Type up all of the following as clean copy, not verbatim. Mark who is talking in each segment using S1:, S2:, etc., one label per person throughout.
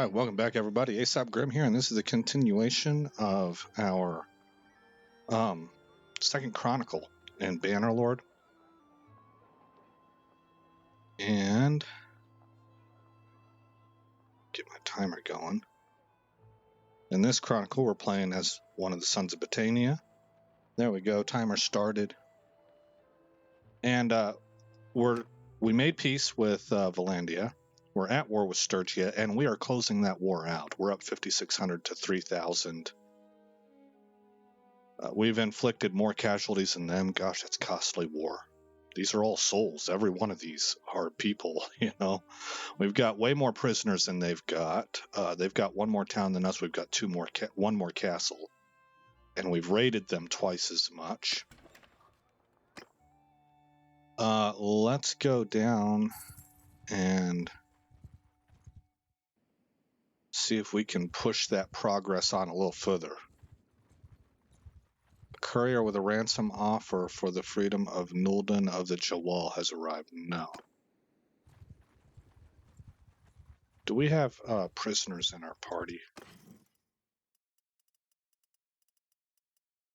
S1: Alright, welcome back everybody. ASAP Grim here, and this is a continuation of our second Chronicle in Bannerlord. And get my timer going. In this Chronicle, we're playing as one of the sons of Battania. There we go, timer started. And we made peace with Valandia. We're at war with Sturgia, and we are closing that war out. We're up 5,600 to 3,000. We've inflicted more casualties than them. Gosh, that's costly war. These are all souls. Every one of these are people, you know. We've got way more prisoners than they've got. They've got one more town than us. We've got one more castle. And we've raided them twice as much. Let's go down and see if we can push that progress on a little further. A courier with a ransom offer for the freedom of Nulden of the Jawal has arrived. No. Do we have prisoners in our party?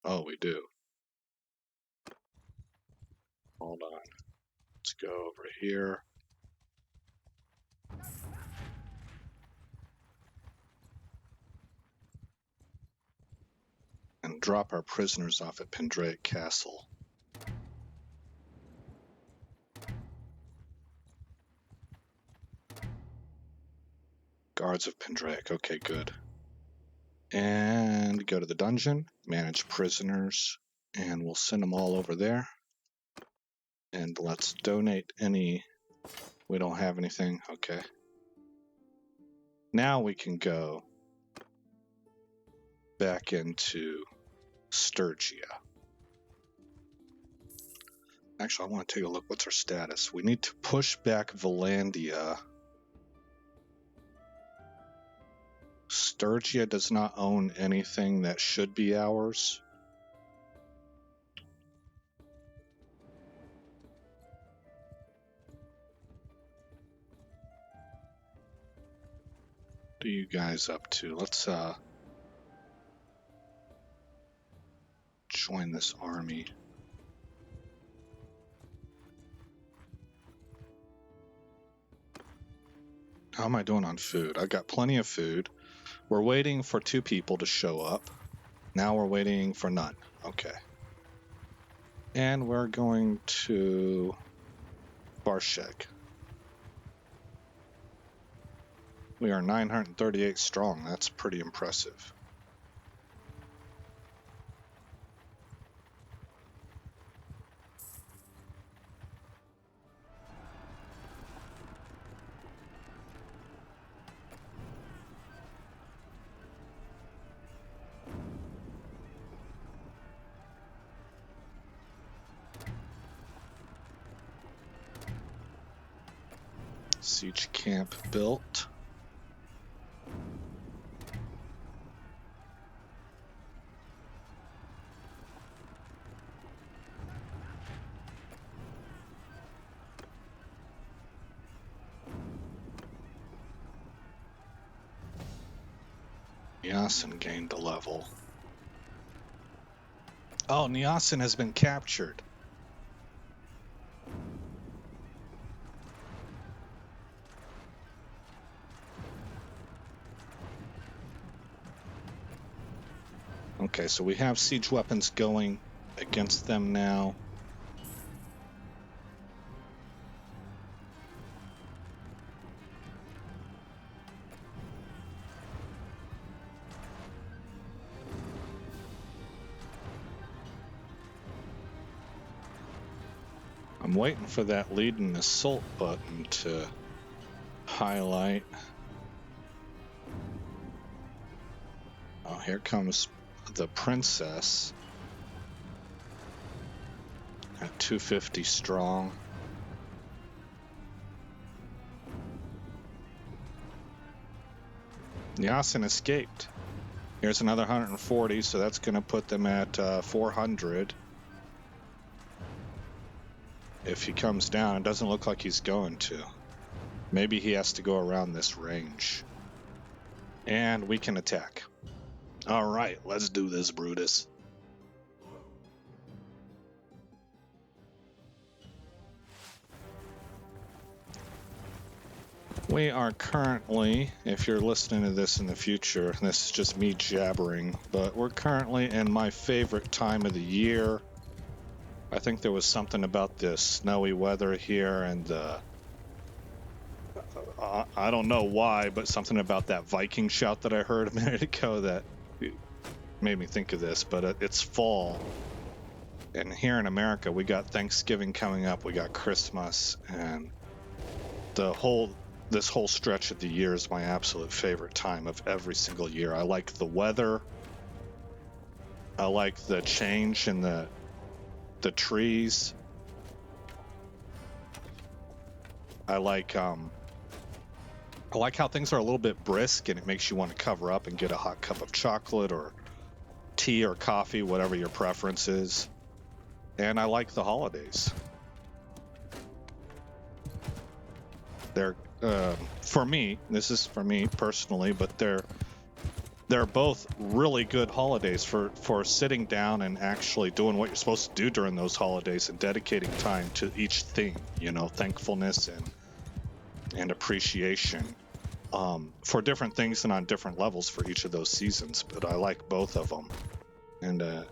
S1: Oh, we do. Hold on. Let's go over here. And drop our prisoners off at Pendraic Castle. Guards of Pendraic. Okay, good. And go to the dungeon, manage prisoners, and we'll send them all over there. And let's donate any. We don't have anything. Okay. Now we can go back into Sturgia. Actually, I want to take a look. What's our status? We need to push back Valandia. Sturgia does not own anything that should be ours. What are you guys up to? Let's join this army. How am I doing on food? I've got plenty of food. We're waiting for 2 people to show up. Now we're waiting for none. Okay. And we're going to Barshek. We are 938 strong. That's pretty impressive. Siege camp built. Niasen gained a level. Oh, Niasen has been captured. Okay, so we have siege weapons going against them now. I'm waiting for that lead and assault button to highlight. Oh, here comes the princess at 250 strong. Niasen escaped. Here's another 140, so that's going to put them at 400. If he comes down, it doesn't look like he's going to. Maybe he has to go around this range. And we can attack. All right, let's do this, Brutus. We are currently, if you're listening to this in the future, this is just me jabbering, but we're currently in my favorite time of the year. I think there was something about the snowy weather here, and I don't know why, but something about that Viking shout that I heard a minute ago that made me think of this, but it's fall. And here in America, we got Thanksgiving coming up, we got Christmas, and this whole stretch of the year is my absolute favorite time of every single year. I like the weather. I like the change in the trees. I like how things are a little bit brisk, and it makes you want to cover up and get a hot cup of chocolate or tea or coffee, whatever your preference is. And I like the holidays. They're for me, this is for me personally, but they're both really good holidays for sitting down and actually doing what you're supposed to do during those holidays and dedicating time to each thing, you know, thankfulness and appreciation for different things and on different levels for each of those seasons. But I like both of them, and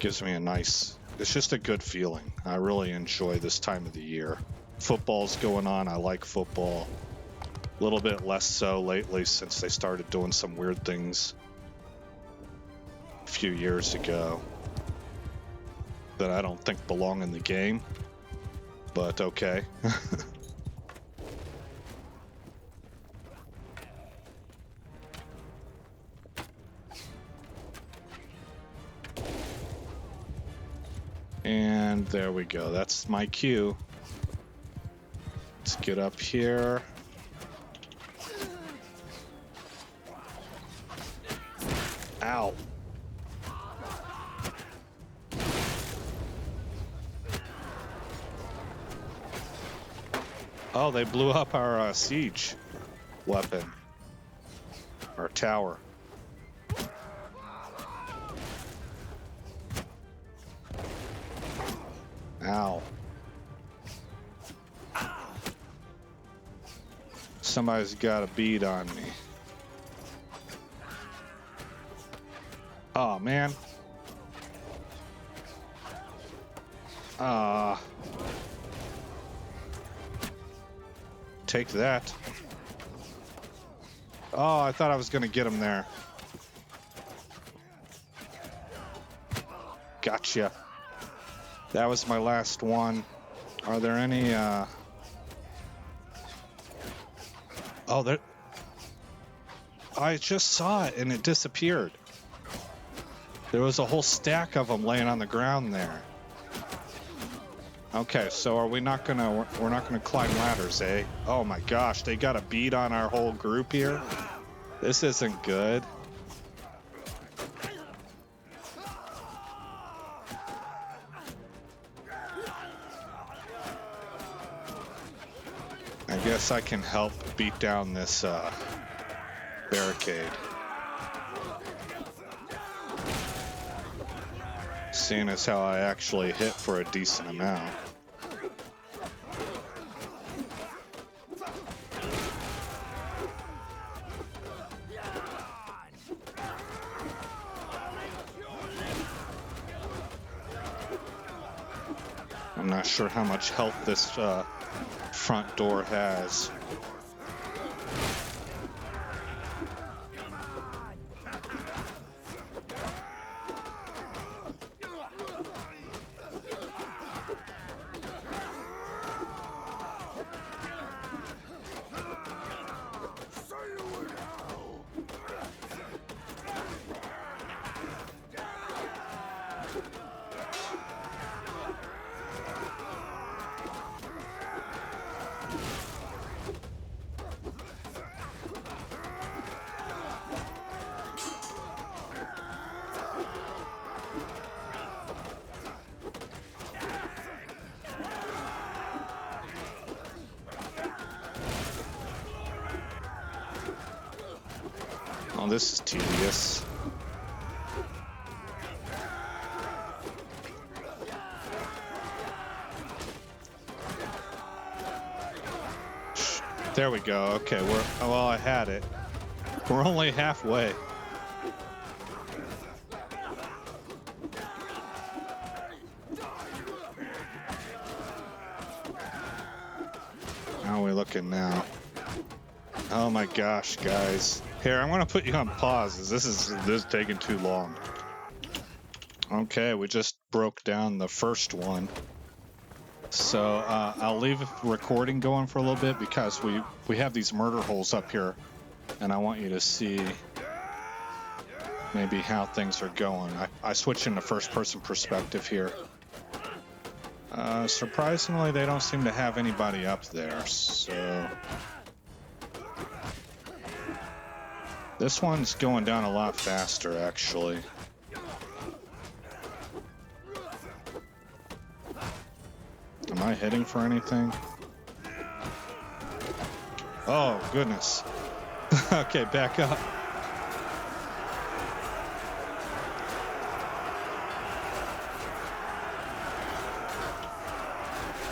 S1: gives me it's just a good feeling. I really enjoy this time of the year. Football's going on. I like football. A little bit less so lately since they started doing some weird things a few years ago that I don't think belong in the game, but okay. And there we go. That's my cue. Let's get up here. Ow. Oh, they blew up our siege weapon. Our tower. Ow. Somebody's got a bead on me. Oh, man. Take that. Oh, I thought I was gonna get him there. Gotcha. That was my last one. Are there any, Oh, there... I just saw it and it disappeared. There was a whole stack of them laying on the ground there. Okay, so are we not gonna... We're not gonna climb ladders, eh? Oh my gosh, they got a bead on our whole group here? This isn't good. I guess I can help beat down this barricade. Seeing as how I actually hit for a decent amount. I'm not sure how much health this front door has. Oh, this is tedious. There we go. Okay, well, I had it. We're only halfway. How are we looking now? Oh my gosh, guys. Here, I'm gonna put you on pause. This is taking too long. Okay, we just broke down the first one. So I'll leave recording going for a little bit because we have these murder holes up here, and I want you to see maybe how things are going. I switched into first-person perspective here. Surprisingly, they don't seem to have anybody up there, so this one's going down a lot faster, actually. Am I hitting for anything? Oh, goodness. Okay, back up.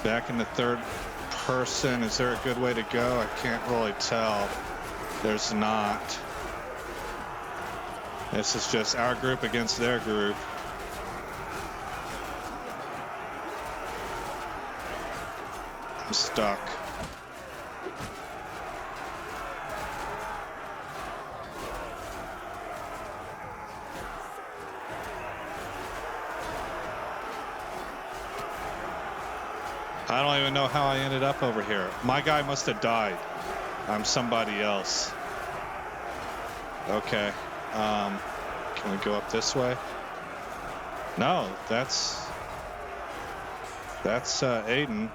S1: Back into third person. Is there a good way to go? I can't really tell. There's not. This is just our group against their group. I'm stuck. I don't even know how I ended up over here. My guy must have died. I'm somebody else. Okay. Can we go up this way? No, that's Aiden.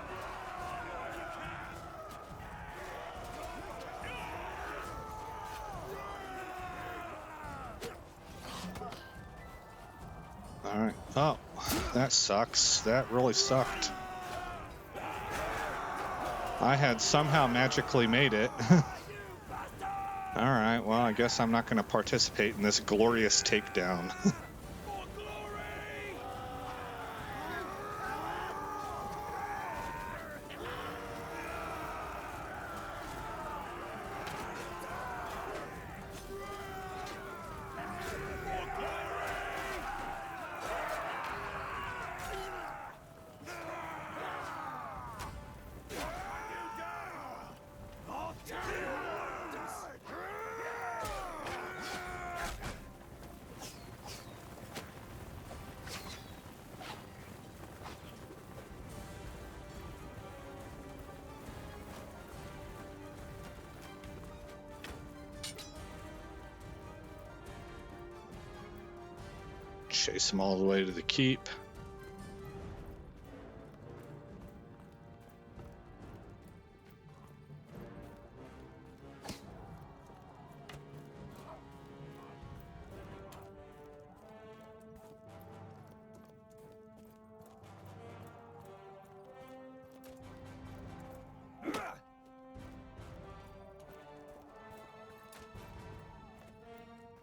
S1: All right. Oh, that sucks. That really sucked. I had somehow magically made it. All right, well, I guess I'm not going to participate in this glorious takedown. Chase him all the way to the keep.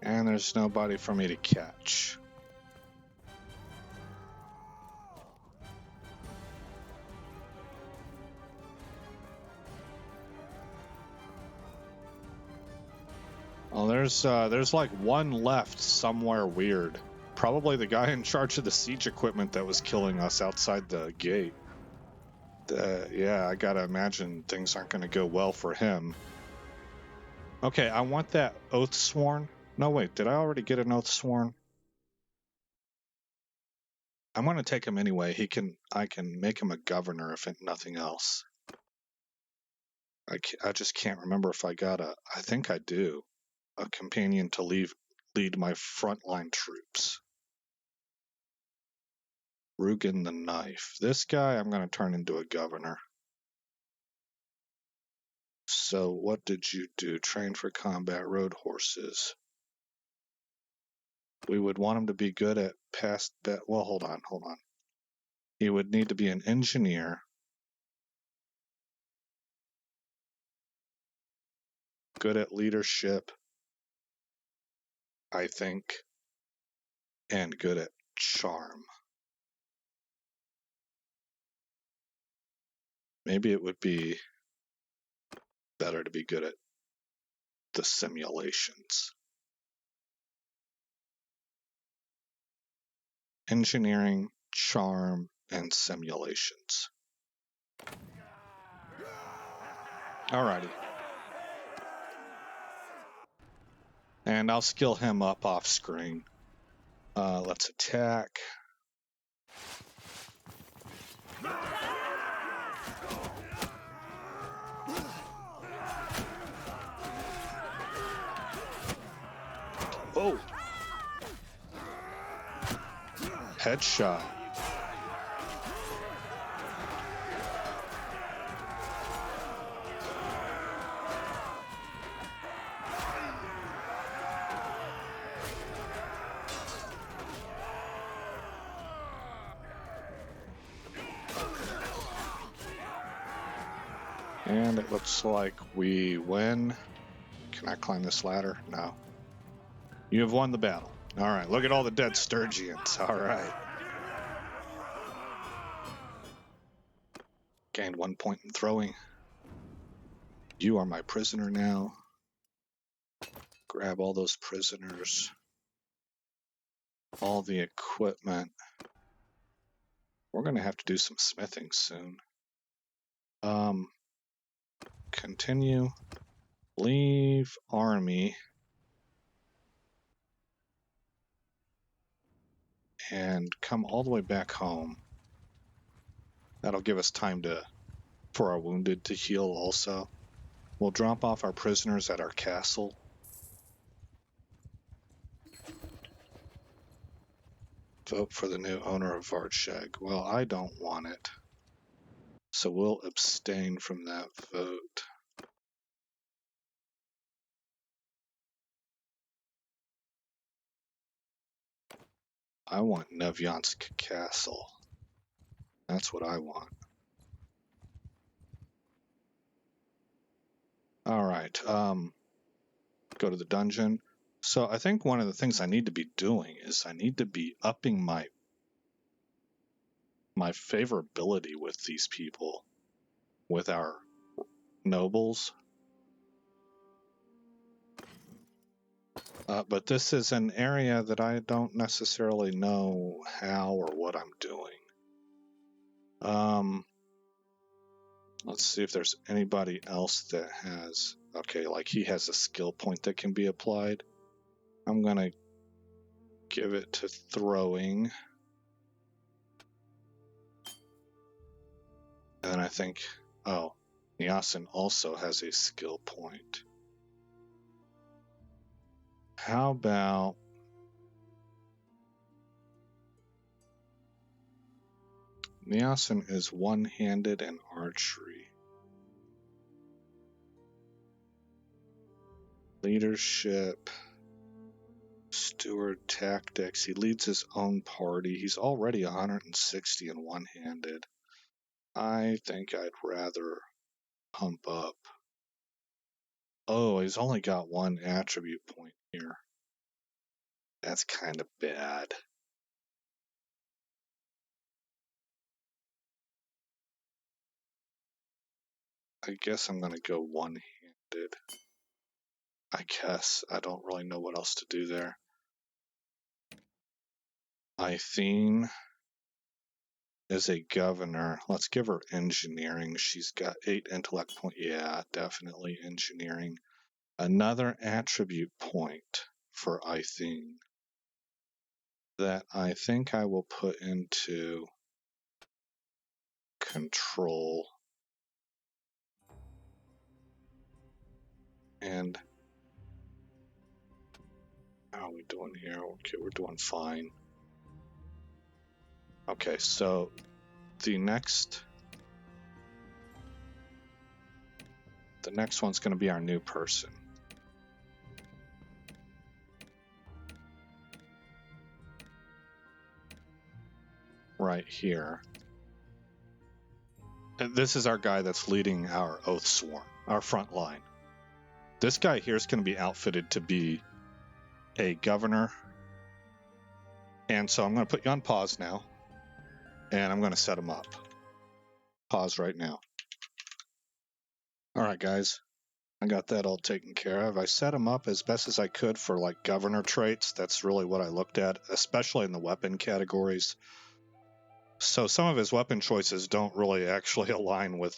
S1: And there's nobody for me to catch. Well, there's like one left somewhere weird. Probably the guy in charge of the siege equipment that was killing us outside the gate. Yeah, I gotta imagine things aren't gonna go well for him. Okay, I want that oath sworn. No, wait, did I already get an oath sworn? I'm gonna take him anyway. I can make him a governor if nothing else. I just can't remember if I got I think I do. A companion to lead my frontline troops. Rugen the Knife. This guy I'm going to turn into a governor. So what did you do? Train for combat, road horses. We would want him to be good at well, hold on. He would need to be an engineer. Good at leadership. I think, and good at charm. Maybe it would be better to be good at the simulations. Engineering, charm, and simulations. Alrighty. And I'll skill him up off screen. Let's attack. Oh! Headshot. And it looks like we win. Can I climb this ladder? No. You have won the battle. All right, look at all the dead Sturgians. All right. Gained 1 point in throwing. You are my prisoner now. Grab all those prisoners. All the equipment. We're going to have to do some smithing soon. Continue. Leave army. And come all the way back home. That'll give us time for our wounded to heal also. We'll drop off our prisoners at our castle. Vote for the new owner of Vartsheg. Well, I don't want it. So we'll abstain from that vote. I want Nevyansk Castle. That's what I want. All right. Go to the dungeon. So I think one of the things I need to be doing is I need to be upping my favorability with these people, with our nobles. But this is an area that I don't necessarily know how or what I'm doing. Let's see if there's anybody else that has, okay, like he has a skill point that can be applied. I'm going to give it to throwing. And then I think, oh, Yasin also has a skill point. How about Yasin is one-handed in archery. Leadership, steward tactics. He leads his own party. He's already 160 in one-handed. I think I'd rather pump up. Oh, he's only got one attribute point here. That's kind of bad. I guess I'm going to go one-handed. I guess. I don't really know what else to do there. Aithene is a governor. Let's give her engineering. She's got 8 intellect points. Yeah, definitely engineering. Another attribute point for Aithene that I think I will put into control. And how are we doing here? Okay, we're doing fine. Okay, so the next one's going to be our new person. Right here. And this is our guy that's leading our Oathsworn, our front line. This guy here is going to be outfitted to be a governor. And so I'm going to put you on pause now. And I'm going to set him up. Pause right now. All right, guys. I got that all taken care of. I set him up as best as I could for like governor traits. That's really what I looked at, especially in the weapon categories. So some of his weapon choices don't really actually align with,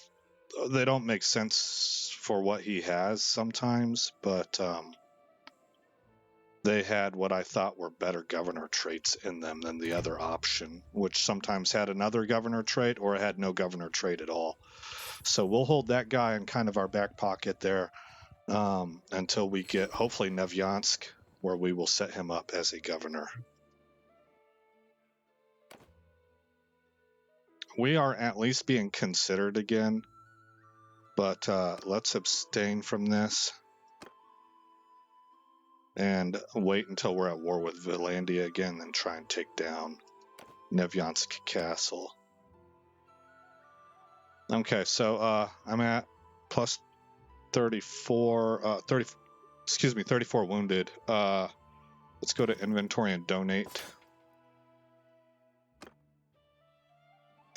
S1: they don't make sense for what he has sometimes, but they had what I thought were better governor traits in them than the other option, which sometimes had another governor trait or had no governor trait at all. So we'll hold that guy in kind of our back pocket there until we get hopefully Nevyansk, where we will set him up as a governor. We are at least being considered again, but let's abstain from this and wait until we're at war with Vilandia again, then try and take down Nevyansk Castle. Okay, so I'm at plus 34, 34 wounded. Let's go to inventory and donate.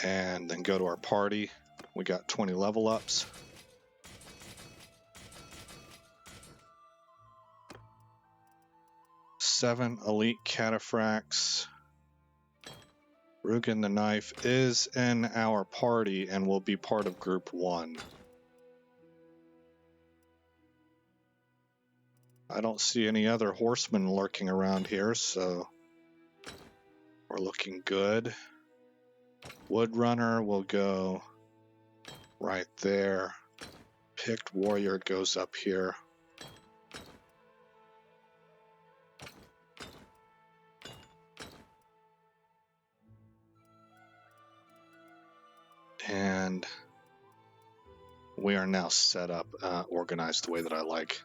S1: And then go to our party. We got 20 level ups. Seven elite cataphracts. Rugen the Knife is in our party and will be part of group 1. I don't see any other horsemen lurking around here, so we're looking good. Woodrunner will go right there. Picked warrior goes up here. And we are now set up, organized the way that I like.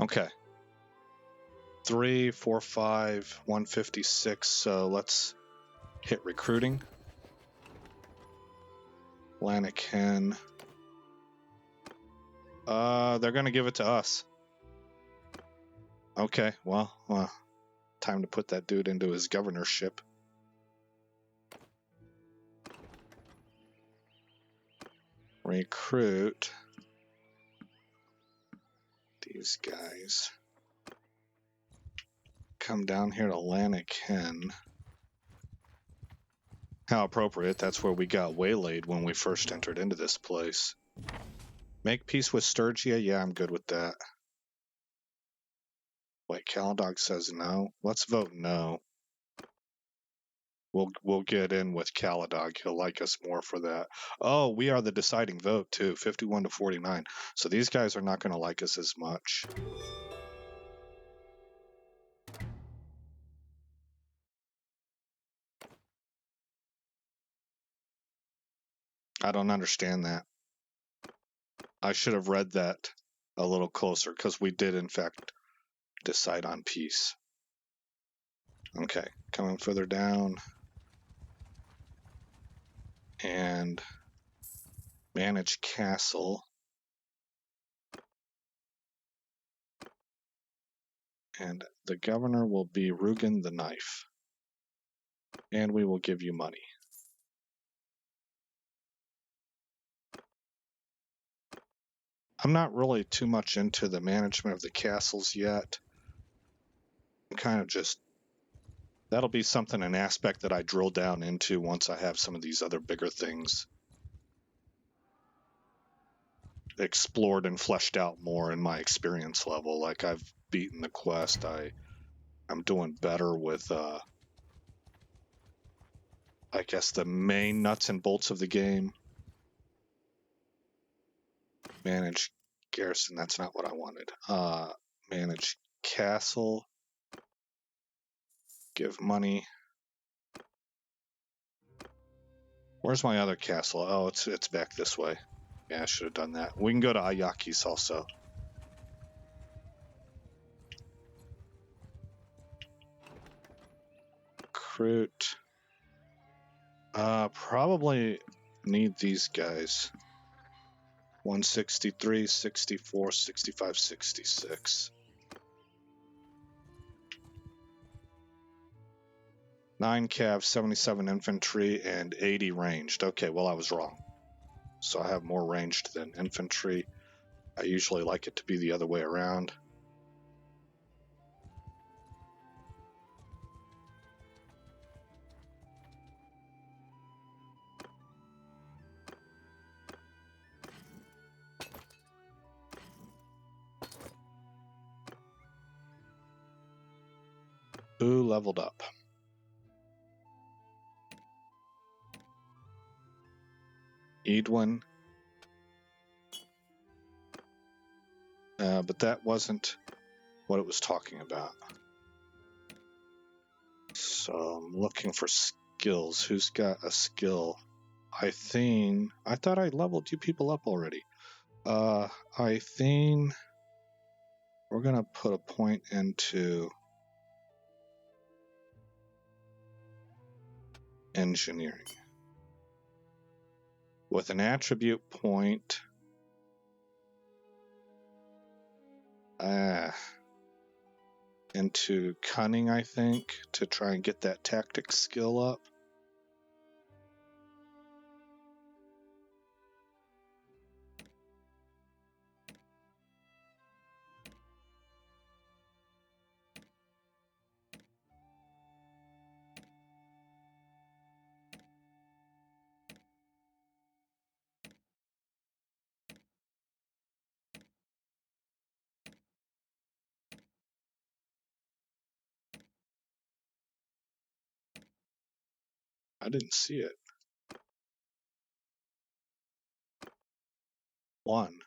S1: Okay. 3, 4, 5, 156. So let's hit recruiting. Lanaken. They're going to give it to us. Okay, well, time to put that dude into his governorship. Recruit these guys. Come down here to Lanaken. How appropriate, that's where we got waylaid when we first entered into this place. Make peace with Sturgia? Yeah, I'm good with that. Wait, Caladog says no. Let's vote no. We'll get in with Caladog. He'll like us more for that. Oh, we are the deciding vote too, 51 to 49. So these guys are not going to like us as much. I don't understand that. I should have read that a little closer because we did in fact decide on peace. Okay, coming further down. And manage castle. And the governor will be Rugen the Knife. And we will give you money. I'm not really too much into the management of the castles yet. I'm kind of just, that'll be something, an aspect that I drill down into once I have some of these other bigger things explored and fleshed out more in my experience level. Like I've beaten the quest. I'm doing better with, I guess, the main nuts and bolts of the game. Manage garrison, that's not what I wanted. Manage castle. Give money. Where's my other castle? Oh, it's back this way. Yeah, I should have done that. We can go to Ayakis also. Recruit. Probably need these guys. 163, 64, 65, 66. 9 cav, 77 infantry, and 80 ranged. Okay, well, I was wrong. So I have more ranged than infantry. I usually like it to be the other way around. Who leveled up? Edwin. But that wasn't what it was talking about. So I'm looking for skills. Who's got a skill? I thought I leveled you people up already. I think we're going to put a point into engineering. With an attribute point, into cunning, I think, to try and get that tactics skill up. I didn't see it. 1.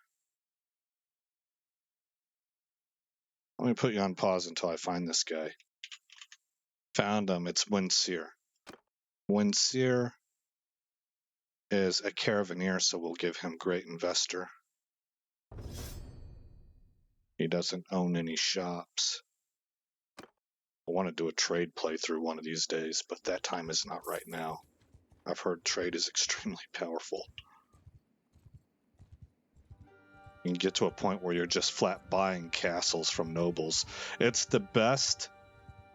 S1: Let me put you on pause until I find this guy. Found him. It's Windseer. Windseer is a caravaneer, so we'll give him great investor. He doesn't own any shops. I want to do a trade playthrough one of these days, but that time is not right now. I've heard trade is extremely powerful. You can get to a point where you're just flat buying castles from nobles. It's the best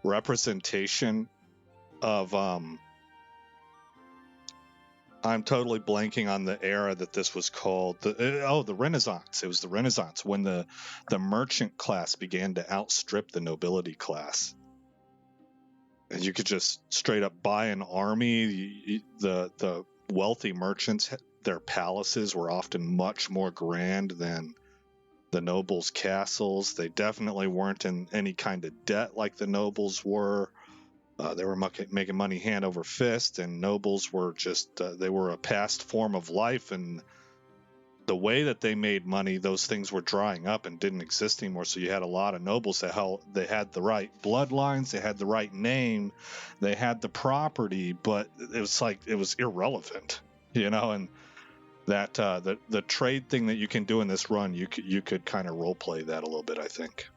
S1: representation of I'm totally blanking on the era that this was called. The Renaissance. It was the Renaissance when the merchant class began to outstrip the nobility class. And you could just straight up buy an army. The wealthy merchants, their palaces were often much more grand than the nobles' castles. They definitely weren't in any kind of debt like the nobles were. They were making money hand over fist, and nobles were just, they were a past form of life, and the way that they made money, those things were drying up and didn't exist anymore. So you had a lot of nobles that they had the right bloodlines, they had the right name, they had the property, but it was irrelevant, and that the trade thing that you can do in this run, you could kind of role play that a little bit, I think,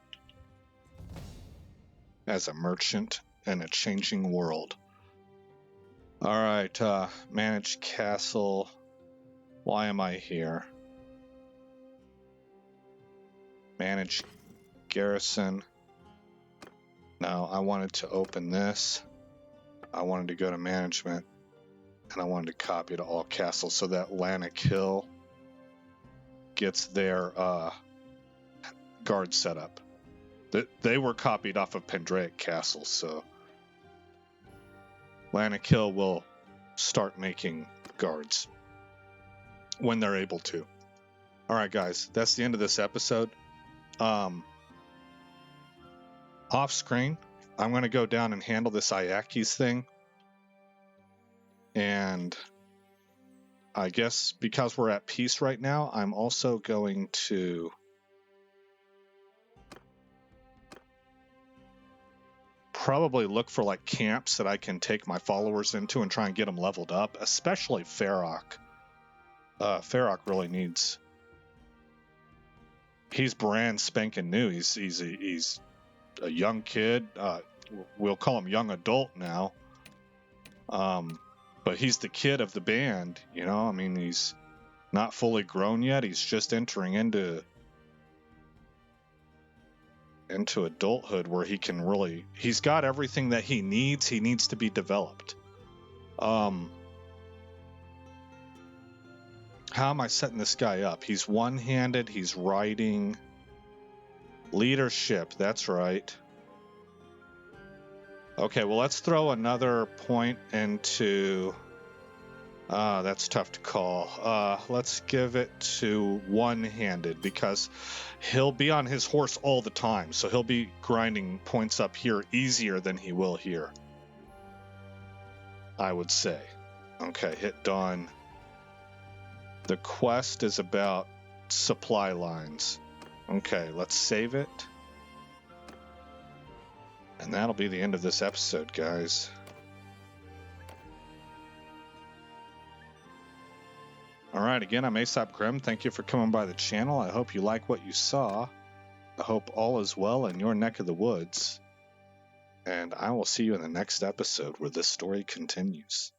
S1: as a merchant in a changing world. All right, manage castle. Why am I here? Manage garrison. No, I wanted to open this. I wanted to go to management, and I wanted to copy to all castles so that Lannick Hill gets their guard set up. They were copied off of Pendraic Castle, so Lannick Hill will start making guards when they're able to. All right, guys, that's the end of this episode. Off screen, I'm going to go down and handle this Iakis thing. And I guess because we're at peace right now, I'm also going to probably look for like camps that I can take my followers into and try and get them leveled up, especially Feroc. Feroc really needs. He's brand spanking new. He's a young kid. We'll call him young adult now. But he's the kid of the band, I mean, he's not fully grown yet. He's just entering into into adulthood where he can really, he's got everything that he needs to be developed. How am I setting this guy up? He's one-handed, he's riding. Leadership, that's right. Okay, well, let's throw another point into... that's tough to call. Let's give it to one-handed, because he'll be on his horse all the time, so he'll be grinding points up here easier than he will here, I would say. Okay, hit done. The quest is about supply lines. Okay, let's save it. And that'll be the end of this episode, guys. Alright, again, I'm Aesop Grim. Thank you for coming by the channel. I hope you like what you saw. I hope all is well in your neck of the woods. And I will see you in the next episode where this story continues.